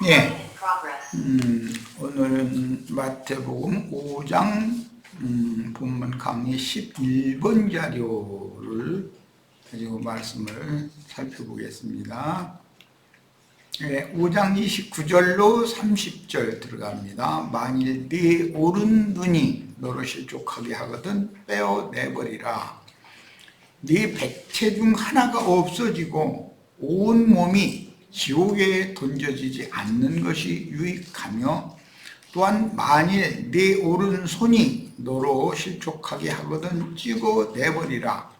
예. 오늘은 마태복음 5장 본문 강의 11번 자료를 가지고 말씀을 살펴보겠습니다. 예, 5장 29절로 30절 들어갑니다. 만일 네 오른 눈이 너를 실족하게 하거든 빼어내버리라. 네 백체 중 하나가 없어지고 온 몸이 지옥에 던져지지 않는 것이 유익하며, 또한 만일 네 오른손이 너로 실족하게 하거든 찍어내버리라.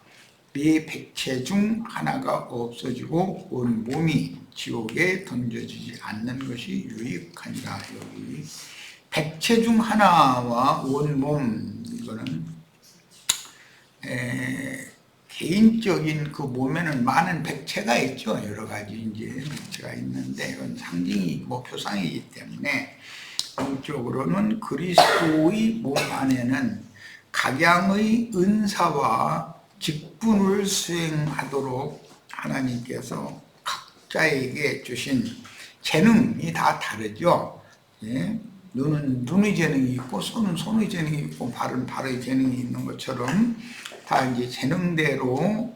네 백체 중 하나가 없어지고 온 몸이 지옥에 던져지지 않는 것이 유익하니라. 여기 백체 중 하나와 온 몸, 이거는 개인적인 그 몸에는 많은 백체가 있죠. 여러 가지 이제 백체가 있는데 이건 상징이 표상이기 때문에 영적으로는 그리스도의 몸 안에는 각양의 은사와 직분을 수행하도록 하나님께서 각자에게 주신 재능이 다 다르죠. 예? 눈은 눈의 재능이 있고 손은 손의 재능이 있고 발은 발의 재능이 있는 것처럼 다 이제 재능대로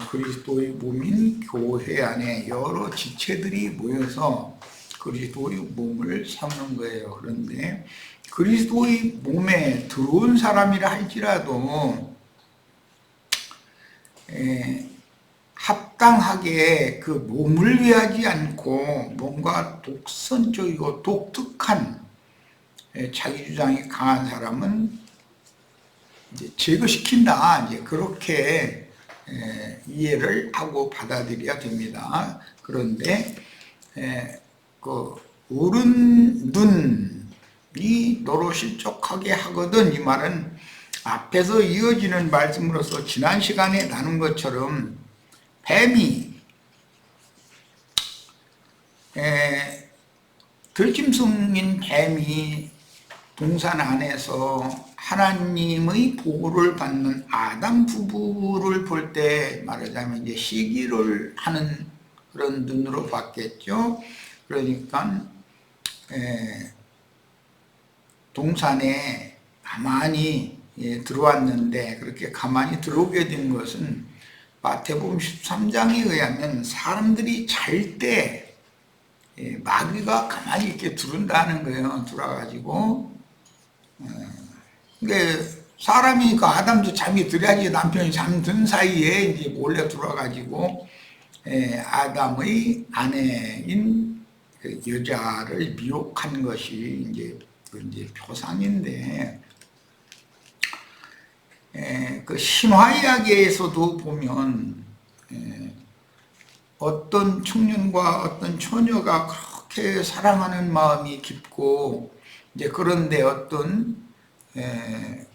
그리스도의 몸인 교회 안에 여러 지체들이 모여서 그리스도의 몸을 삼는 거예요. 그런데 그리스도의 몸에 들어온 사람이라 할지라도 합당하게 그 몸을 위하지 않고 뭔가 독선적이고 독특한 자기 주장이 강한 사람은 이제 제거시킨다, 이제 그렇게 이해를 하고 받아들여야 됩니다. 그런데 그 오른 눈이 너로 실족하게 하거든, 이 말은 앞에서 이어지는 말씀으로서 지난 시간에 나눈 것처럼 뱀이 들짐승인 뱀이 동산 안에서 하나님의 보호를 받는 아담 부부를 볼 때 말하자면 이제 시기를 하는 그런 눈으로 봤겠죠. 그러니까 동산에 가만히 들어왔는데, 그렇게 가만히 들어오게 된 것은 마태복음 13장에 의하면 사람들이 잘 때 마귀가 가만히 이렇게 들어온다는 거예요. 들어와가지고 사람이 그 아담도 잠이 들어야지, 남편이 잠든 사이에 이제 몰래 들어와가지고 아담의 아내인 그 여자를 미혹한 것이 이제 표상인데, 그 신화 이야기에서도 보면 어떤 청년과 어떤 처녀가 그렇게 사랑하는 마음이 깊고, 이제 그런데 어떤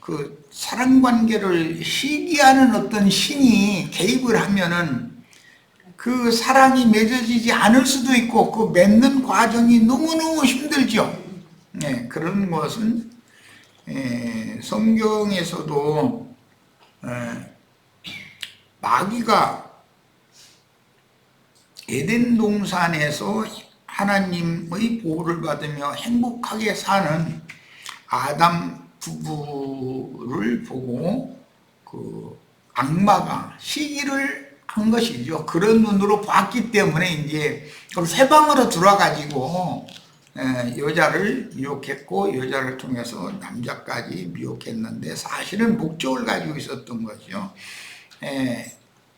그 사랑관계를 시기하는 어떤 신이 개입을 하면은 그 사랑이 맺어지지 않을 수도 있고, 그 맺는 과정이 너무너무 힘들죠. 그런 것은 성경에서도 마귀가 에덴 동산에서 하나님의 보호를 받으며 행복하게 사는 아담 부부를 보고 그 악마가 시기를 한 것이죠. 그런 눈으로 봤기 때문에 이제 회방으로 들어와가지고 여자를 미혹했고, 여자를 통해서 남자까지 미혹했는데 사실은 목적을 가지고 있었던 거죠.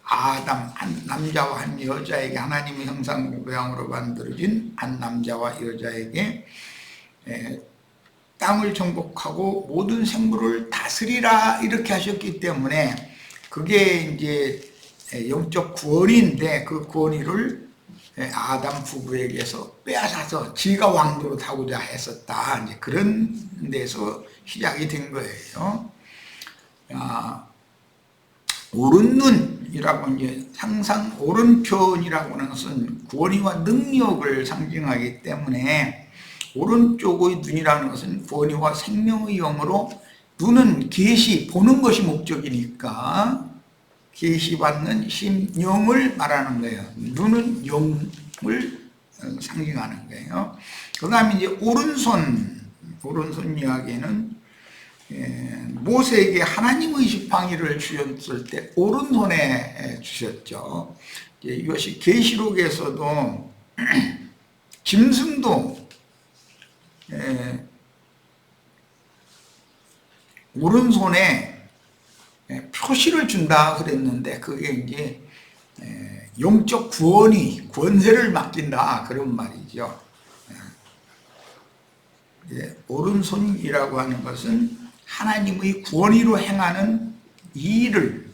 아담, 한 남자와 한 여자에게, 하나님의 형상 모양으로 만들어진 한 남자와 여자에게 땅을 정복하고 모든 생물을 다스리라, 이렇게 하셨기 때문에 그게 이제 영적 구원인데, 그 구원을 아담 부부에게서 빼앗아서 지가 왕노릇 하고자 했었다, 이제 그런 데서 시작이 된 거예요. 오른 눈이라고 이제 항상 오른편이라고 하는 것은 권위와 능력을 상징하기 때문에, 오른쪽의 눈이라는 것은 권위와 생명의 영으로, 눈은 계시, 보는 것이 목적이니까 계시받는 심령을 말하는 거예요. 눈은 영을 상징하는 거예요. 그 다음에 이제 오른손 이야기는 모세에게 하나님의 지팡이를 주셨을 때 오른손에 주셨죠. 이것이 계시록에서도 짐승도 오른손에 표시를 준다 그랬는데 그게 이제 영적 권세를 맡긴다 그런 말이죠. 오른손이라고 하는 것은 하나님의 권위로 행하는 이 일을,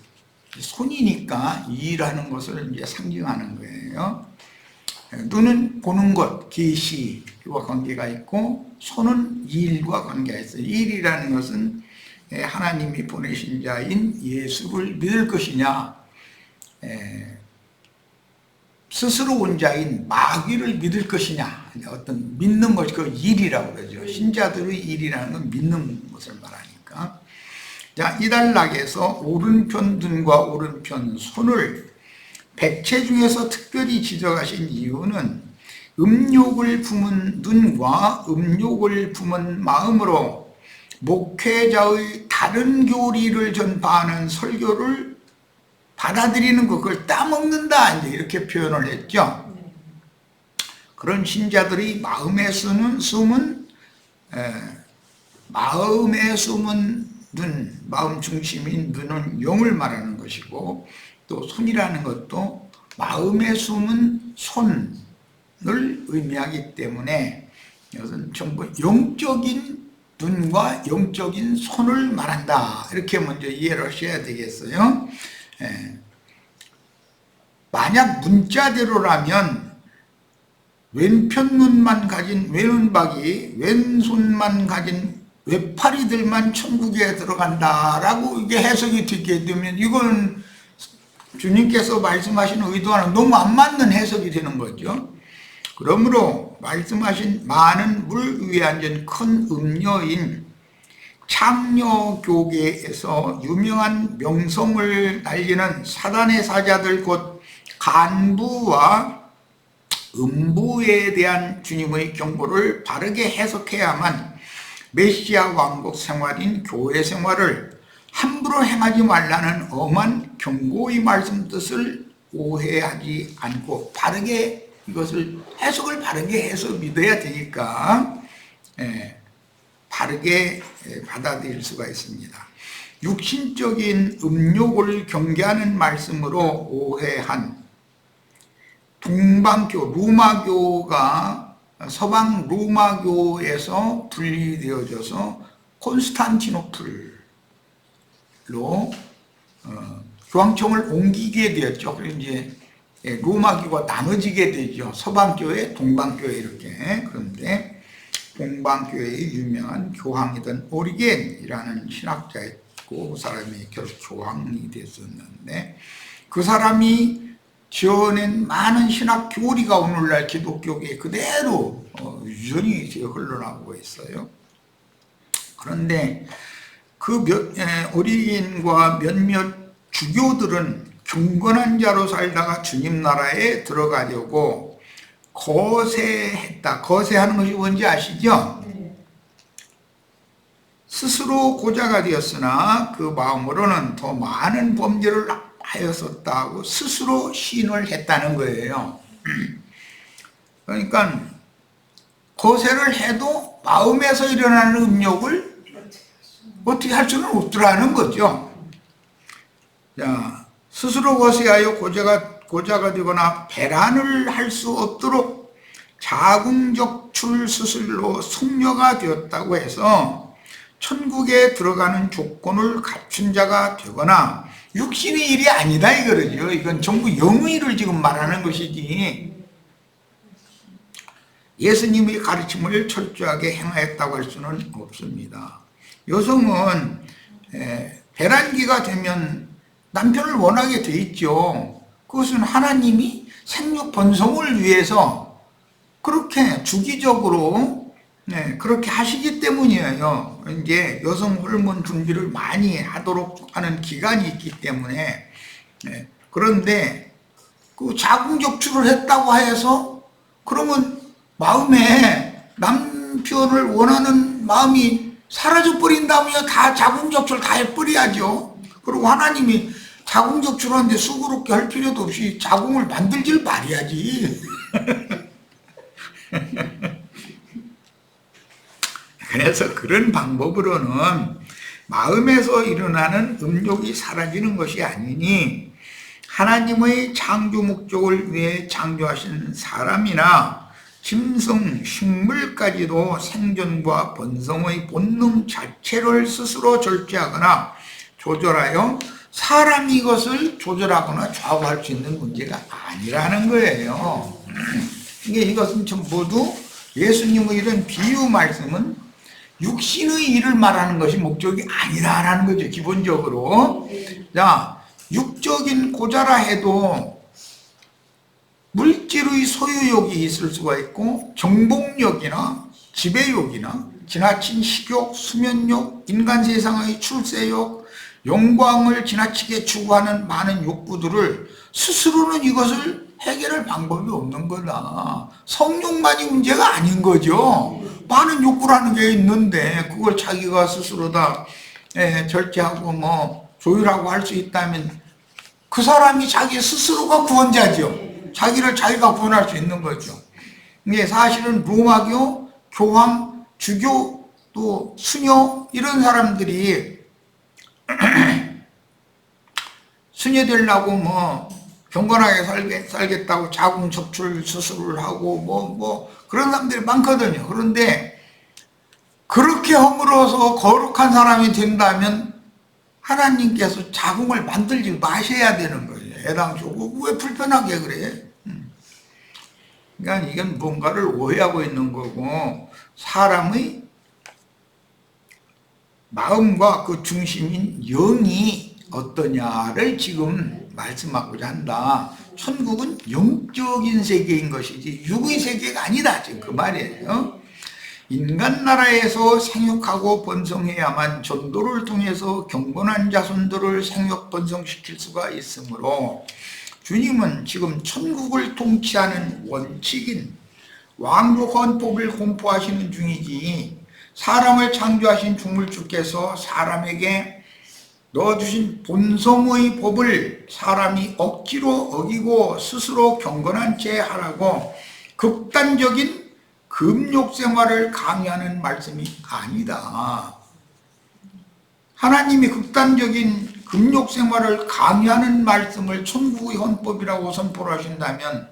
손이니까 이 일하는 것을 이제 상징하는 거예요. 눈은 보는 것, 계시와 관계가 있고 손은 일과 관계가 있어요. 일이라는 것은 하나님이 보내신 자인 예수를 믿을 것이냐, 스스로 온 자인 마귀를 믿을 것이냐, 어떤 믿는 것이 그 일이라고 그러죠. 신자들의 일이라는 건 믿는 것을 말하니까. 자, 이단락에서 오른편 눈과 오른편 손을 백체 중에서 특별히 지적하신 이유는 음욕을 품은 눈과 음욕을 품은 마음으로 목회자의 다른 교리를 전파하는 설교를 받아들이는 거, 그걸 따먹는다, 이제 이렇게 표현을 했죠. 그런 신자들이 마음에 숨은 눈, 마음 중심인 눈은 영을 말하는 것이고, 또 손이라는 것도 마음에 숨은 손을 의미하기 때문에 이것은 전부 영적인 눈과 영적인 손을 말한다, 이렇게 먼저 이해를 하셔야 되겠어요. 만약 문자대로라면 왼편 눈만 가진 왼은박이 왼손만 가진 외파리들만 천국에 들어간다라고 이게 해석이 되게 되면 이건 주님께서 말씀하신 의도와는 너무 안 맞는 해석이 되는 거죠. 그러므로 말씀하신 많은 물 위에 앉은 큰 음녀인 창녀교계에서 유명한 명성을 날리는 사단의 사자들 곧 간부와 음부에 대한 주님의 경고를 바르게 해석해야만 메시아 왕국 생활인 교회 생활을 함부로 행하지 말라는 엄한 경고의 말씀 뜻을 오해하지 않고 바르게 이것을 해석을 바르게 해서 믿어야 되니까 바르게 받아들일 수가 있습니다. 육신적인 음욕을 경계하는 말씀으로 오해한 동방교, 로마교가 서방 로마교에서 분리되어져서 콘스탄티노플로 교황청을 옮기게 되었죠. 그래서 이제 로마교가 나눠지게 되죠. 서방교회, 동방교회 이렇게. 그런데 동방교회의 유명한 교황이던 오리겐이라는 신학자 있고, 그 사람이 결국 교황이 됐었는데, 그 사람이 지어낸 많은 신학 교리가 오늘날 기독교계에 그대로 유전이 흘러나오고 있어요. 그런데 그 오리겐과 몇몇 주교들은 경건한 자로 살다가 주님 나라에 들어가려고 거세했다. 거세하는 것이 뭔지 아시죠? 스스로 고자가 되었으나 그 마음으로는 더 많은 범죄를 하였었다고 스스로 시인을 했다는 거예요. 그러니까 거세를 해도 마음에서 일어나는 음욕을 어떻게 할 수는 없더라는 거죠. 자, 스스로 거세하여 고자가 되거나 배란을 할 수 없도록 자궁적출 수술로 숙녀가 되었다고 해서 천국에 들어가는 조건을 갖춘 자가 되거나 육신의 일이 아니다 이거죠. 이건 전부 영의 일을 지금 말하는 것이지 예수님의 가르침을 철저하게 행하였다고 할 수는 없습니다. 여성은 배란기가 되면 남편을 원하게 돼 있죠. 그것은 하나님이 생육 번성을 위해서 그렇게 주기적으로 그렇게 하시기 때문이에요. 이제 여성 호르몬 분비를 많이 하도록 하는 기간이 있기 때문에. 그런데 그 자궁적출을 했다고 해서 그러면 마음에 남편을 원하는 마음이 사라져버린다면요. 다 자궁적출 다 해버려야죠. 그리고 하나님이 자궁적출하는데 수고롭게 할 필요도 없이 자궁을 만들질 말아야지. 그래서 그런 방법으로는 마음에서 일어나는 음욕이 사라지는 것이 아니니 하나님의 창조 목적을 위해 창조하신 사람이나 짐승, 식물까지도 생존과 번성의 본능 자체를 스스로 절제하거나 조절하여 사람이 이것을 조절하거나 좌우할 수 있는 문제가 아니라는 거예요. 이것은 모두 예수님의 이런 비유 말씀은 육신의 일을 말하는 것이 목적이 아니라는 거죠. 기본적으로. 자, 육적인 고자라 해도 물질의 소유욕이 있을 수가 있고 정복욕이나 지배욕이나 지나친 식욕, 수면욕, 인간 세상의 출세욕, 영광을 지나치게 추구하는 많은 욕구들을 스스로는 이것을 해결할 방법이 없는 거다. 성욕만이 문제가 아닌 거죠. 많은 욕구라는 게 있는데 그걸 자기가 스스로 다 절제하고 조율하고 할 수 있다면 그 사람이 자기 스스로가 구원자죠. 자기를 자기가 구원할 수 있는 거죠. 이게 사실은 로마교, 교황, 주교, 또 수녀 이런 사람들이 수녀 되려고 경건하게 살겠다고 자궁 적출 수술을 하고 그런 사람들이 많거든요. 그런데 그렇게 허물어서 거룩한 사람이 된다면 하나님께서 자궁을 만들지 마셔야 되는 거예요. 애당초 왜 불편하게 그래? 그러니까 이건 뭔가를 오해하고 있는 거고 사람의 마음과 그 중심인 영이 어떠냐를 지금 말씀하고자 한다. 천국은 영적인 세계인 것이지 육의 세계가 아니다. 지금 그 말이에요. 인간 나라에서 생육하고 번성해야만 전도를 통해서 경건한 자손들을 생육 번성시킬 수가 있으므로 주님은 지금 천국을 통치하는 원칙인 왕조 헌법을 공포하시는 중이지 사람을 창조하신 주물주께서 사람에게 넣어주신 본성의 법을 사람이 억지로 어기고 스스로 경건한 채 하라고 극단적인 금욕 생활을 강요하는 말씀이 아니다. 하나님이 극단적인 금욕 생활을 강요하는 말씀을 천국의 헌법이라고 선포를 하신다면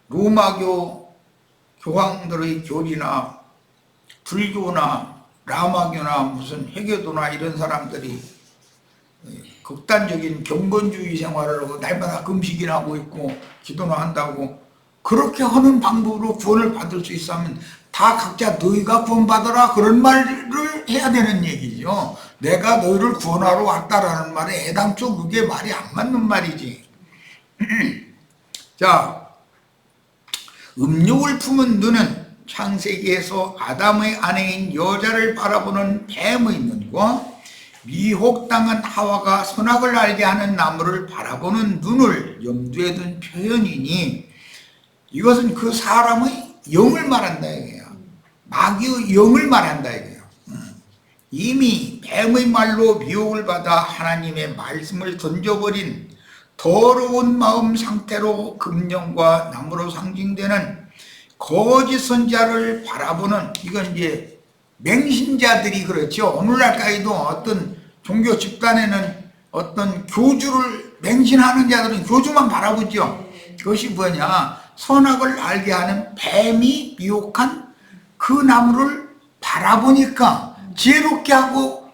로마교 교황들의 교리나 불교나 라마교나 무슨 회교도나 이런 사람들이 극단적인 경건주의 생활을 하고 날마다 금식이나 하고 있고 기도나 한다고 그렇게 하는 방법으로 구원을 받을 수 있으면 다 각자 너희가 구원받아라 그런 말을 해야 되는 얘기죠. 내가 너희를 구원하러 왔다라는 말에 애당초 그게 말이 안 맞는 말이지. 자, 음욕을 품은 눈은 창세기에서 아담의 아내인 여자를 바라보는 뱀의 눈과 미혹당한 하와가 선악을 알게 하는 나무를 바라보는 눈을 염두에 둔 표현이니 이것은 그 사람의 영을 말한다 이거예요. 마귀의 영을 말한다 이거예요. 이미 뱀의 말로 미혹을 받아 하나님의 말씀을 던져버린 더러운 마음 상태로 금령과 나무로 상징되는 거짓 선지자를 바라보는 이건 이제 맹신자들이 그렇죠. 오늘날까지도 어떤 종교 집단에는 어떤 교주를 맹신하는 자들은 교주만 바라보죠. 그것이 뭐냐? 선악을 알게 하는 뱀이 미혹한 그 나무를 바라보니까 지혜롭게 하고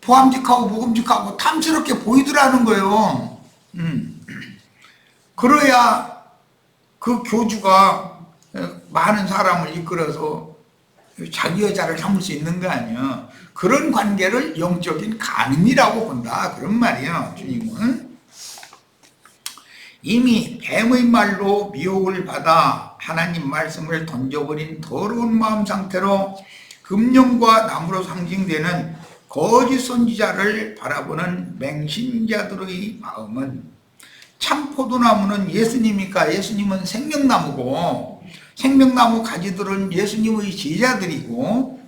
보암직하고 보금직하고 탐스럽게 보이더라는 거예요. 그래야 그 교주가 많은 사람을 이끌어서 자기 여자를 삼을 수 있는 거 아니야. 그런 관계를 영적인 간음이라고 본다. 그런 말이에요. 주님은. 이미 뱀의 말로 미혹을 받아 하나님 말씀을 던져버린 더러운 마음 상태로 금령과 나무로 상징되는 거짓 선지자를 바라보는 맹신자들의 마음은 참 포도나무는 예수님이니까 예수님은 생명나무고, 생명나무 가지들은 예수님의 제자들이고,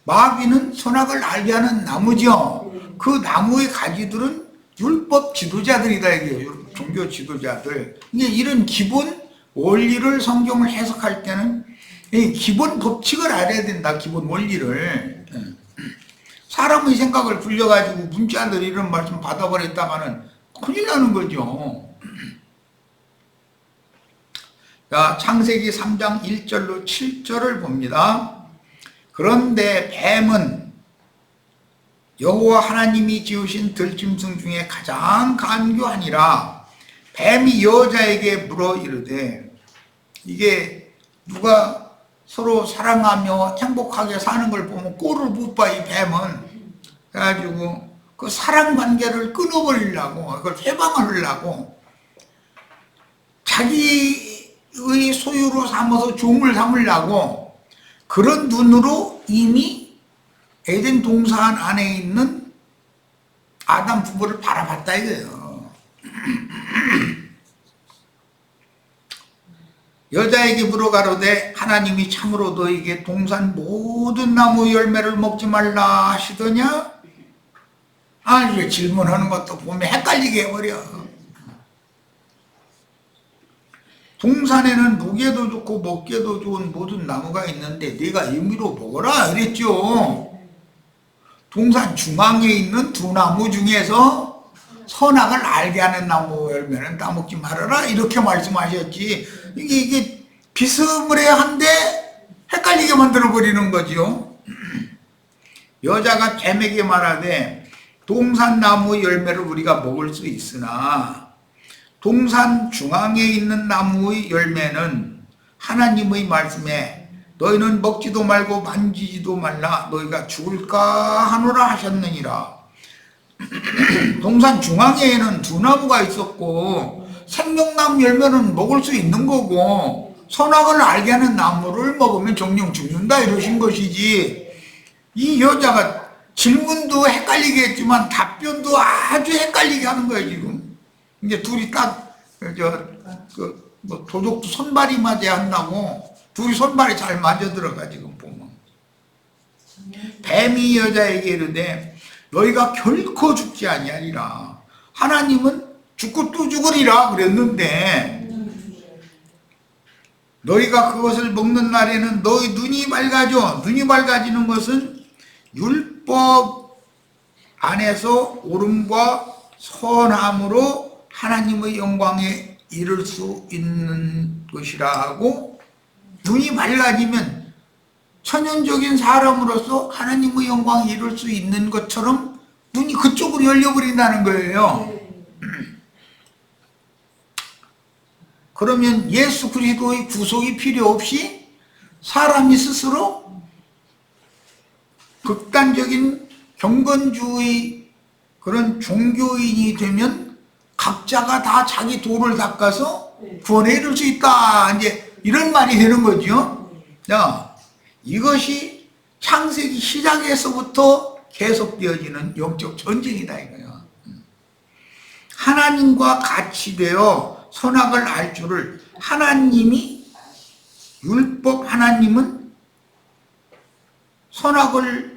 마귀는 선악을 알게 하는 나무죠. 그 나무의 가지들은 율법 지도자들이다 이게요. 종교 지도자들. 이게 이런 기본 원리를 성경을 해석할 때는 기본 법칙을 알아야 된다. 기본 원리를. 사람의 생각을 굴려가지고 문자들 이런 말씀 받아버렸다가는 큰일 나는 거죠. 자, 창세기 3장 1절로 7절을 봅니다. 그런데 뱀은 여호와 하나님이 지으신 들짐승 중에 가장 간교하니라. 뱀이 여자에게 물어 이르되, 이게 누가 서로 사랑하며 행복하게 사는 걸 보면 꼴을 못 봐, 이 뱀은. 그래가지고 그 사랑 관계를 끊어버리려고, 그걸 회방하려고 자기의 소유로 삼아서 종을 삼으려고 그런 눈으로 이미 에덴 동산 안에 있는 아담 부부를 바라봤다 이거예요. 여자에게 물어가로되 하나님이 참으로 너에게 동산 모든 나무 열매를 먹지 말라 하시더냐? 이게 질문하는 것도 보면 헷갈리게 해버려. 동산에는 보기에도 좋고 먹기에도 좋은 모든 나무가 있는데 네가 임의로 먹어라 그랬죠. 동산 중앙에 있는 두 나무 중에서 선악을 알게 하는 나무 열매는 따먹지 말아라 이렇게 말씀하셨지. 이게 비스무리한데 헷갈리게 만들어버리는 거죠. 여자가 뱀에게 말하되 동산 나무 열매를 우리가 먹을 수 있으나 동산 중앙에 있는 나무의 열매는 하나님의 말씀에 너희는 먹지도 말고 만지지도 말라 너희가 죽을까 하노라 하셨느니라. 동산 중앙에는 두 나무가 있었고 생명나무 열매는 먹을 수 있는 거고 선악을 알게 하는 나무를 먹으면 정령 죽는다 이러신 것이지. 이 여자가 질문도 헷갈리게 했지만 답변도 아주 헷갈리게 하는 거예요 지금. 이제 둘이 딱 도적도 손발이 맞아야 한다고 둘이 손발이 잘 맞아 들어가 지금 보면. 뱀이 여자에게 이르되 너희가 결코 죽지 아니하리라. 하나님은 죽고 또 죽으리라 그랬는데 너희가 그것을 먹는 날에는 너희 눈이 밝아져. 눈이 밝아지는 것은 율법 안에서 옳음과 선함으로 하나님의 영광에 이를 수 있는 것이라고. 눈이 밝아지면 천연적인 사람으로서 하나님의 영광에 이룰 수 있는 것처럼 눈이 그쪽으로 열려버린다는 거예요. 그러면 예수 그리스도의 구속이 필요 없이 사람이 스스로 극단적인 경건주의 그런 종교인이 되면 각자가 다 자기 도를 닦아서 구원에 이룰 수 있다. 이제 이런 말이 되는 거죠. 자, 이것이 창세기 시작에서부터 계속되어지는 영적 전쟁이다 이거예요. 하나님과 같이 되어 선악을 알 줄을 하나님이 율법 하나님은 선악을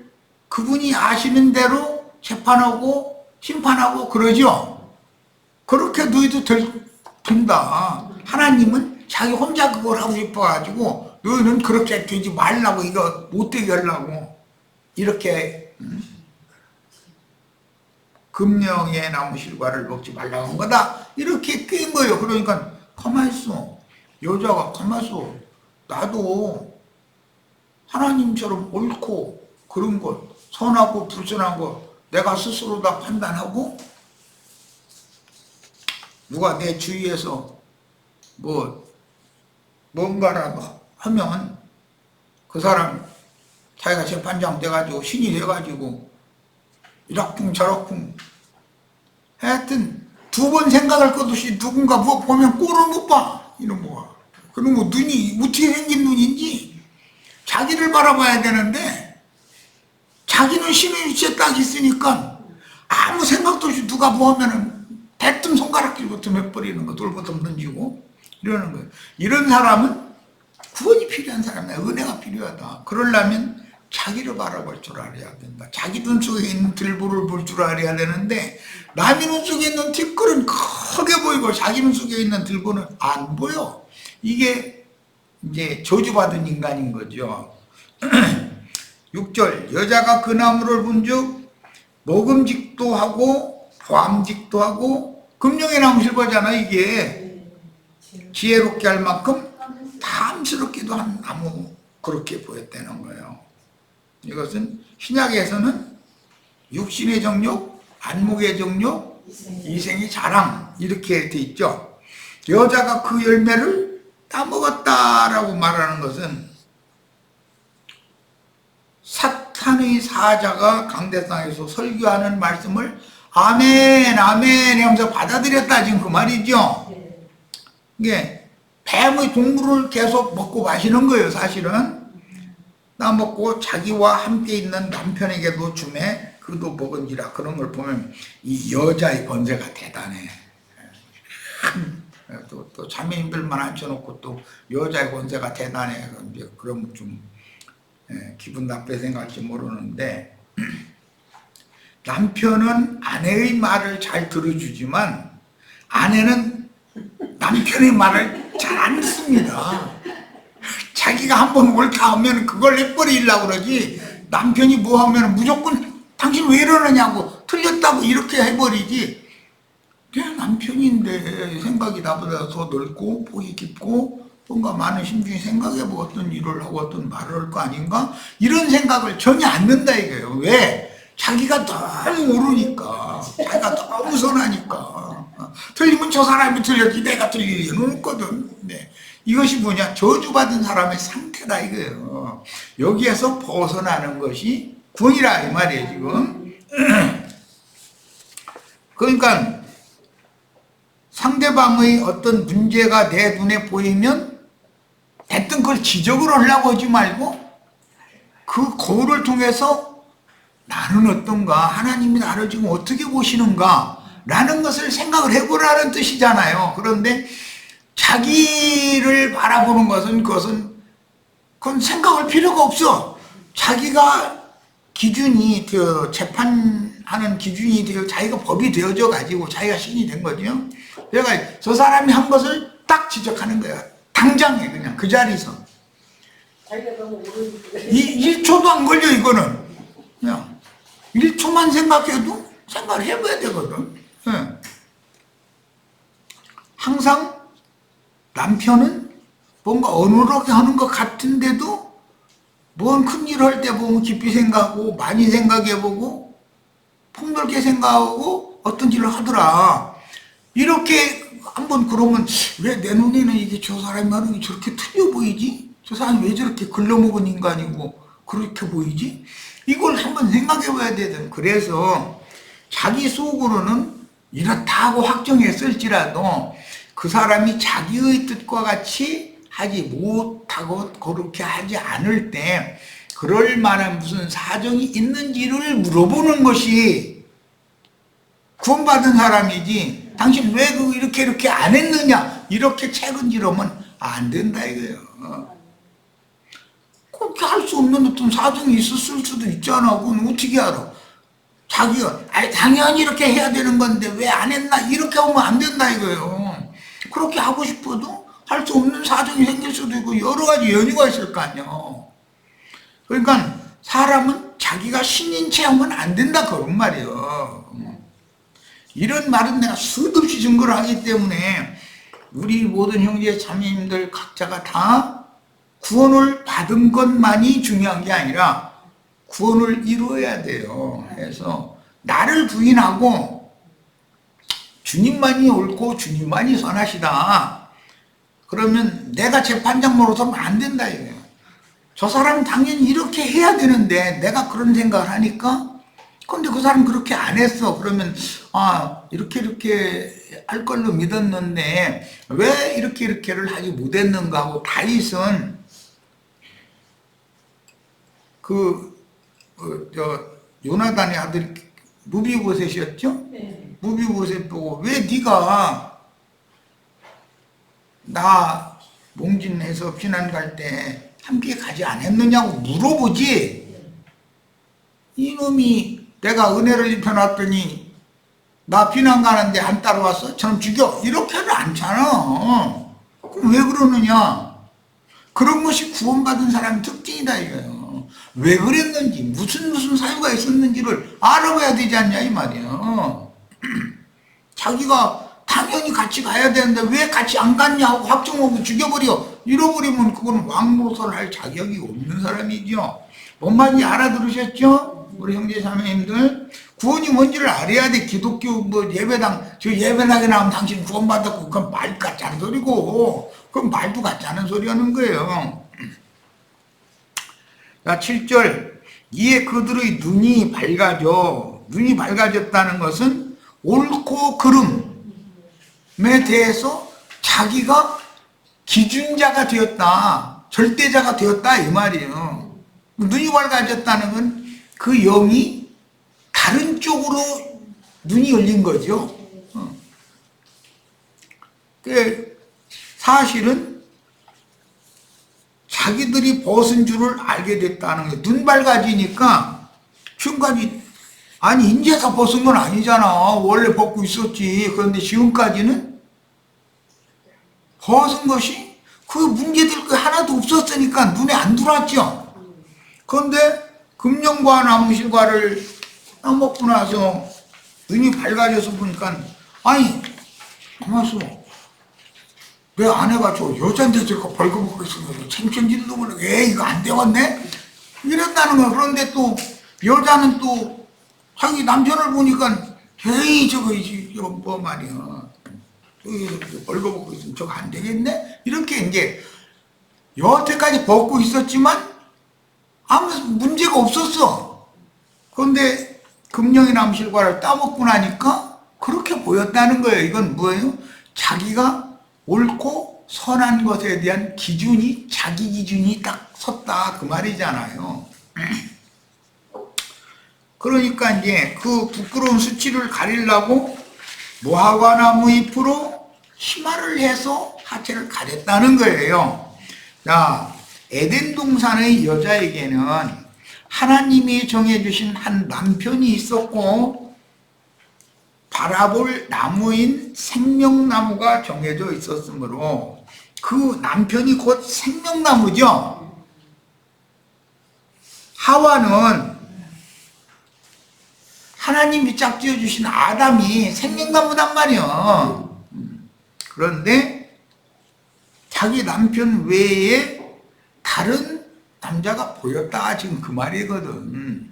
그분이 아시는 대로 재판하고 심판하고 그러죠. 그렇게 너희도 된다. 하나님은 자기 혼자 그걸 하고 싶어가지고 너희는 그렇게 되지 말라고 이거 못되게 하려고 이렇게 금령의 나무 실과를 먹지 말라고 한 거다 이렇게 낀 거예요. 그러니까 가만히 있어. 여자가 가만히 있어. 나도 하나님처럼 옳고 그런 것 선하고 불선한 것 내가 스스로 다 판단하고 누가 내 주위에서 뭔가라도 하면 그 사람 자기가 재판장 돼가지고 신이 돼가지고 이락쿵 저락쿵 하여튼 두 번 생각할 것 없이 누군가 뭐 보면 꼴을 못 봐. 이런 거야. 그런 거 눈이 어떻게 생긴 눈인지 자기를 바라봐야 되는데 자기는 신의 위치에 딱 있으니까 아무 생각도 없이 누가 뭐 하면은 대뜸 손가락질부터 해버리는 거, 돌부터 던지고 이러는 거예요. 이런 사람은 구원이 필요한 사람이야. 은혜가 필요하다. 그러려면 자기를 바라볼 줄 알아야 된다. 자기 눈 속에 있는 들보를 볼 줄 알아야 되는데, 남의 눈 속에 있는 티끌은 크게 보이고 자기 눈 속에 있는 들보는 안 보여. 이게 이제 저주받은 인간인 거죠. 6절, 여자가 그 나무를 본즉 먹음직도 하고 보암직도 하고, 금령의 나무 실버잖아. 이게 지혜롭게 할 만큼 탐스럽기도 한 나무, 그렇게 보였다는 거예요. 이것은 신약에서는 육신의 정욕, 안목의 정욕, 이생의 자랑, 이렇게 돼 있죠. 여자가 그 열매를 따먹었다라고 말하는 것은 사탄의 사자가 강대상에서 설교하는 말씀을 아멘 아멘 하면서 받아들였다, 지금 그 말이죠. 이게 뱀의 동물을 계속 먹고 마시는 거예요. 사실은 따먹고 자기와 함께 있는 남편에게도 주매 그도 먹은지라. 그런 걸 보면 이 여자의 권세가 대단해. 또 자매님들만 앉혀놓고 또 여자의 권세가 대단해. 이제 그러면 좀 기분 나쁘게 생각할지 모르는데, 남편은 아내의 말을 잘 들어주지만 아내는 남편의 말을 잘 안 듣습니다. 자기가 한번 옳다 하면 그걸 내버리려고 그러지, 남편이 뭐 하면 무조건 당신 왜 이러느냐고, 틀렸다고 이렇게 해버리지. 그냥 남편인데 생각이 나보다 더 넓고 복이 깊고 뭔가 많은 심중히 생각해보고 어떤 일을 하고 어떤 말을 할 거 아닌가, 이런 생각을 전혀 안 든다 이거예요. 왜? 자기가 너무 모르니까, 자기가 너무 선하니까. 틀리면 저 사람이 틀렸지 내가 틀릴 리는 없거든. 네. 이것이 뭐냐? 저주받은 사람의 상태다 이거예요. 여기에서 벗어나는 것이 구원이라 이 말이에요 지금. 그러니까 상대방의 어떤 문제가 내 눈에 보이면 대뜸 그걸 지적을 하려고 하지 말고, 그 거울을 통해서 나는 어떤가, 하나님이 나를 지금 어떻게 보시는가 라는 것을 생각을 해보라는 뜻이잖아요. 그런데 자기를 바라보는 것은 그건 생각할 필요가 없어. 자기가 기준이 되어, 재판하는 기준이 되어, 자기가 법이 되어져 가지고 자기가 신이 된 거죠. 그러니까 저 사람이 한 것을 딱 지적하는 거야. 당장에 그냥 그 자리에서. 1초도 안 걸려 이거는. 그냥 1초만 생각해도 생각을 해봐야 되거든. 네. 항상 남편은 뭔가 어눌하게 하는 것 같은데도 뭔 큰일 할 때 보면 깊이 생각하고 많이 생각해보고 폭넓게 생각하고 어떤 일을 하더라. 이렇게 한번 그러면 왜 내 눈에는 이게 저 사람이 하는 게 저렇게 틀려 보이지? 저 사람이 왜 저렇게 글러먹은 인간이고 그렇게 보이지? 이걸 한번 생각해 봐야 되거든. 그래서 자기 속으로는 이렇다 하고 확정했을지라도 그 사람이 자기의 뜻과 같이 하지 못하고 그렇게 하지 않을 때 그럴 만한 무슨 사정이 있는지를 물어보는 것이 구원받은 사람이지, 당신 왜 이렇게 안 했느냐 이렇게 책은지르면 안 된다 이거예요. 그렇게 할 수 없는 어떤 사정이 있었을 수도 있잖아. 그건 어떻게 알아? 자기가 당연히 이렇게 해야 되는 건데 왜 안 했나 이렇게 하면 안 된다 이거예요. 그렇게 하고 싶어도 할 수 없는 사정이 생길 수도 있고 여러 가지 연유가 있을 거 아니에요. 그러니까 사람은 자기가 신인 체험은 안 된다 그런 말이에요. 이런 말은 내가 수도 없이 증거를 하기 때문에 우리 모든 형제 자매님들 각자가 다 구원을 받은 것만이 중요한 게 아니라 구원을 이루어야 돼요. 그래서 나를 부인하고 주님만이 옳고 주님만이 선하시다 그러면 내가 재판장 노릇하면 안 된다 이거예요. 저 사람은 당연히 이렇게 해야 되는데 내가 그런 생각을 하니까, 근데 그 사람 그렇게 안 했어. 그러면 이렇게 할 걸로 믿었는데 왜 이렇게를 하지 못했는가 하고, 다윗은 요나단의 아들 무비보셋이었죠? 네. 무비보셋 보고 왜 네가 나 몽진해서 피난 갈 때 함께 가지 않았느냐고 물어보지. 이놈이 내가 은혜를 입혀놨더니 나 피난 가는데 안 따라왔어? 저놈 죽여. 이렇게는 않잖아. 그럼 왜 그러느냐? 그런 것이 구원받은 사람의 특징이다 이거예요. 왜 그랬는지 무슨 사유가 있었는지를 알아봐야 되지 않냐 이 말이에요. 자기가 당연히 같이 가야 되는데 왜 같이 안 갔냐 하고 확정하고 죽여버려. 잃어버리면 그건 왕노선을 할 자격이 없는 사람이죠. 뭔 말인지 알아들으셨죠? 우리 형제 자매님들, 구원이 뭔지를 알아야 돼. 기독교 뭐 예배당, 저 예배당에 나오면 당신 구원받았고 그건 말 같지 않은 소리고, 그건 말도 같지 않은 소리 하는 거예요. 자, 7절. 이에 그들의 눈이 밝아져. 눈이 밝아졌다는 것은 옳고 그름에 대해서 자기가 기준자가 되었다, 절대자가 되었다 이 말이에요. 눈이 밝아졌다는 건 그 영이 다른 쪽으로 눈이 열린 거죠. 사실은 자기들이 벗은 줄을 알게 됐다는 거예요. 눈 밝아지니까 지금까지, 아니 인제서 벗은 건 아니잖아. 원래 벗고 있었지. 그런데 지금까지는 벗은 것이 그 문제될 거 하나도 없었으니까 눈에 안 들어왔죠. 그런데 금령과 나무실과를 따먹고 나서 눈이 밝아져서 보니까, 아니 가만있어, 내 아내가 저 여자인데 저거 벌거벗고 있으면 창천지도 모르고 에 이거 안 되겠네? 이랬다는 거야. 그런데 또 여자는 또 자기 남편을 보니까 에이 저거 뭐 말이야, 벌거벗고 있으면 저거 안 되겠네? 이렇게 이제 여태까지 벗고 있었지만 아무 문제가 없었어. 그런데 금령의 남실과를 따먹고 나니까 그렇게 보였다는 거예요. 이건 뭐예요? 자기가 옳고 선한 것에 대한 기준이, 자기 기준이 딱 섰다 그 말이잖아요. 그러니까 이제 그 부끄러운 수치를 가리려고 무화과 나무 잎으로 치마를 해서 하체를 가렸다는 거예요. 자, 에덴 동산의 여자에게는 하나님이 정해주신 한 남편이 있었고 바라볼 나무인 생명나무가 정해져 있었으므로 그 남편이 곧 생명나무죠. 하와는 하나님이 짝지어주신 아담이 생명나무단 말이야. 그런데 자기 남편 외에 다른 남자가 보였다 지금 그 말이거든.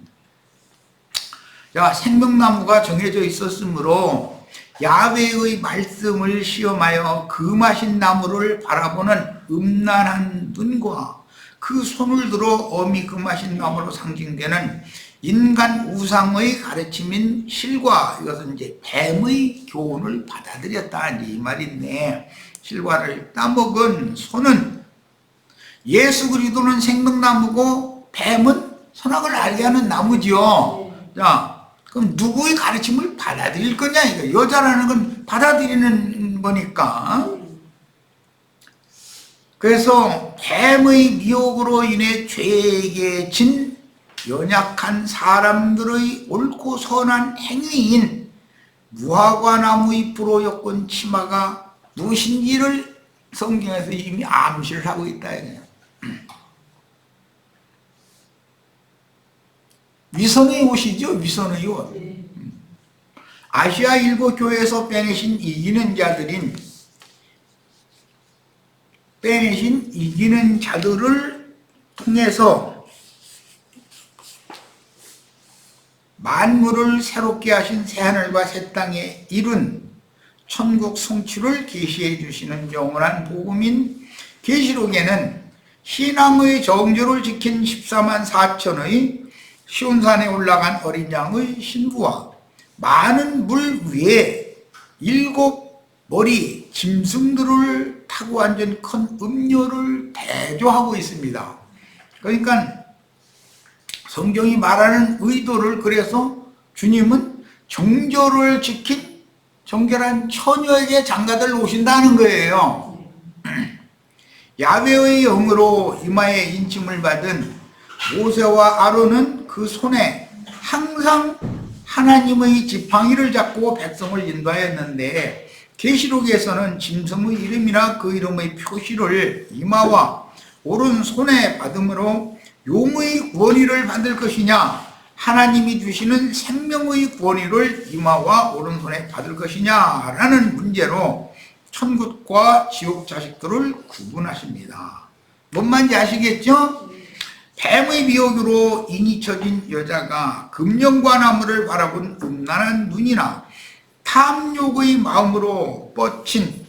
자, 생명나무가 정해져 있었으므로 야훼의 말씀을 시험하여 금하신 나무를 바라보는 음란한 눈과 그 손을 들어 어미 금하신 나무로 상징되는 인간 우상의 가르침인 실과, 이것은 이제 뱀의 교훈을 받아들였다 이 말인데, 실과를 따먹은 손은 예수 그리스도는 생명나무고 뱀은 선악을 알게 하는 나무지요. 자, 그럼 누구의 가르침을 받아들일 거냐 이거. 여자라는 건 받아들이는 거니까. 그래서 뱀의 미혹으로 인해 죄에게 진 연약한 사람들의 옳고 선한 행위인 무화과 나무 잎으로 엮은 치마가 무엇인지를 성경에서 이미 암시를 하고 있다 이거예요. 위선의 옷이죠. 위선의 옷. 아시아 일곱 교회에서 빼내신 이기는 자들을 통해서 만물을 새롭게 하신 새하늘과 새 땅에 이룬 천국 성취를 계시해 주시는 영원한 복음인 계시록에는 신앙의 정조를 지킨 14만 4천의 시온산에 올라간 어린 양의 신부와 많은 물 위에 7 머리 짐승들을 타고 앉은 큰 음료를 대조하고 있습니다. 그러니까 성경이 말하는 의도를, 그래서 주님은 정조를 지킨 정결한 처녀에게 장가들 오신다는 거예요. 야훼의 영으로 이마에 인침을 받은 모세와 아론은 그 손에 항상 하나님의 지팡이를 잡고 백성을 인도하였는데, 계시록에서는 짐승의 이름이나 그 이름의 표시를 이마와 오른손에 받음으로 용의 권위를 받을 것이냐, 하나님이 주시는 생명의 권위를 이마와 오른손에 받을 것이냐 라는 문제로 천국과 지옥 자식들을 구분하십니다. 뭔 말인지 아시겠죠? 뱀의 미혹으로 인이 쳐진 여자가 금령과 나무를 바라본 음란한 눈이나 탐욕의 마음으로 뻗친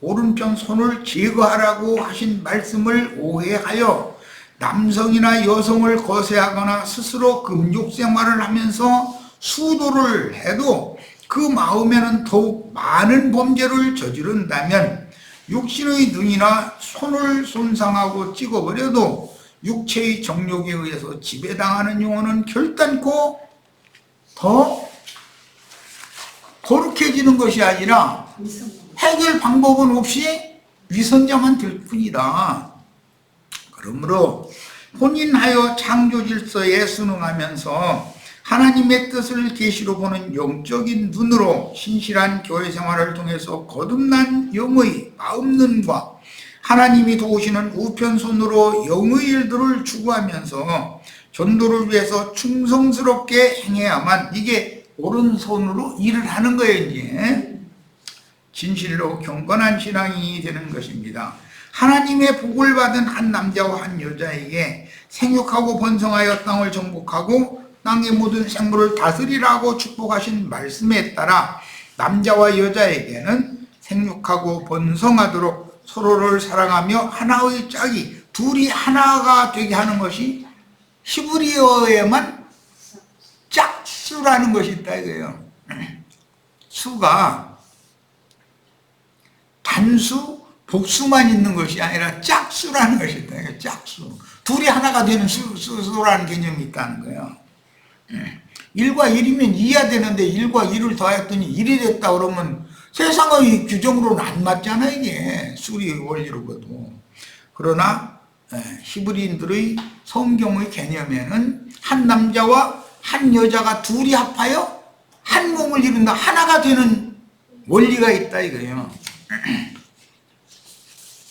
오른쪽 손을 제거하라고 하신 말씀을 오해하여 남성이나 여성을 거세하거나 스스로 금욕 생활을 하면서 수도를 해도 그 마음에는 더욱 많은 범죄를 저지른다면, 육신의 눈이나 손을 손상하고 찍어버려도 육체의 정욕에 의해서 지배당하는 영혼은 결단코 더 거룩해지는 것이 아니라 해결 방법은 없이 위선자만 될 뿐이다. 그러므로 혼인하여 창조 질서에 순응하면서 하나님의 뜻을 계시로 보는 영적인 눈으로 신실한 교회 생활을 통해서 거듭난 영의 마음 눈과 하나님이 도우시는 우편손으로 영의 일들을 추구하면서 전도를 위해서 충성스럽게 행해야만 이게 오른손으로 일을 하는 거예요. 이제 진실로 경건한 신앙이 되는 것입니다. 하나님의 복을 받은 한 남자와 한 여자에게 생육하고 번성하여 땅을 정복하고 땅의 모든 생물을 다스리라고 축복하신 말씀에 따라 남자와 여자에게는 생육하고 번성하도록 서로를 사랑하며 하나의 짝이 둘이 하나가 되게 하는 것이 히브리어에만 짝수라는 것이 있다 이거예요. 수가 단수, 복수만 있는 것이 아니라 짝수라는 것이 있다. 짝수. 둘이 하나가 되는 수라는 개념이 있다는 거예요. 1과 1이면 2야 되는데 1과 1을 더했더니 1이 됐다 그러면 세상의 규정으로는 안 맞잖아 이게 수리 원리로 봐도. 그러나 히브리인들의 성경의 개념에는 한 남자와 한 여자가 둘이 합하여 한 몸을 이룬다, 하나가 되는 원리가 있다 이거예요.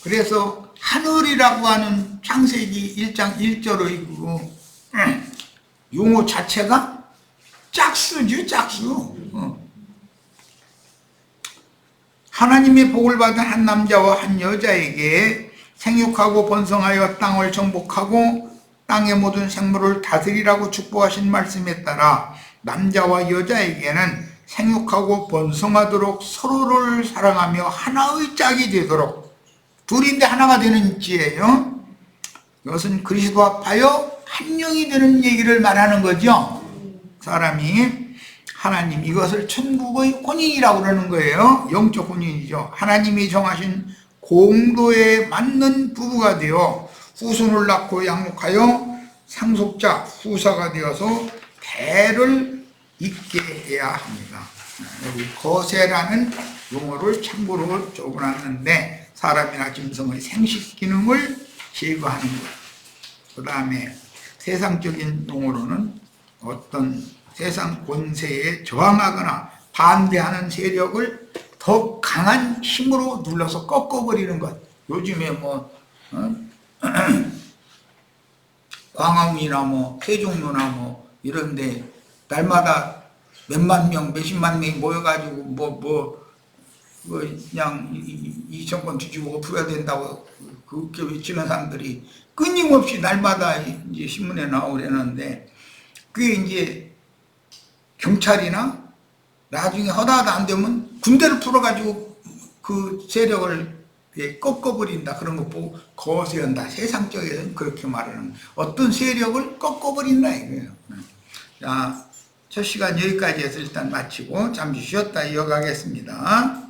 그래서 하늘이라고 하는 창세기 1장 1절의 그 용어 자체가 짝수죠, 짝수. 하나님의 복을 받은 한 남자와 한 여자에게 생육하고 번성하여 땅을 정복하고 땅의 모든 생물을 다스리라고 축복하신 말씀에 따라 남자와 여자에게는 생육하고 번성하도록 서로를 사랑하며 하나의 짝이 되도록, 둘인데 하나가 되는 지혜요. 이것은 그리스도 합하여 한 영이 되는 얘기를 말하는 거죠. 사람이 하나님, 이것을 천국의 혼인이라고 그러는 거예요. 영적 혼인이죠. 하나님이 정하신 공도에 맞는 부부가 되어 후손을 낳고 양육하여 상속자, 후사가 되어서 대를 잇게 해야 합니다. 여기 거세라는 용어를 참고로 적어놨는데, 사람이나 짐승의 생식 기능을 제거하는 것. 그 다음에 세상적인 용어로는 어떤 세상 권세에 저항하거나 반대하는 세력을 더 강한 힘으로 눌러서 꺾어버리는 것. 요즘에 뭐 광화문이나 뭐 세종로나 뭐 이런데 날마다 몇만 명, 몇십만 명이 모여가지고 그냥 이 정권 뒤집어 엎어야 된다고 그렇게 외치는 사람들이 끊임없이 날마다 이제 신문에 나오려는데, 그게 이제 경찰이나 나중에 허다하다 안 되면 군대를 풀어가지고 그 세력을 꺾어버린다, 그런 거 보고 거세한다. 세상적에서는 그렇게 말하는, 어떤 세력을 꺾어버린다 이거예요. 자, 첫 시간 여기까지 해서 일단 마치고 잠시 쉬었다 이어가겠습니다.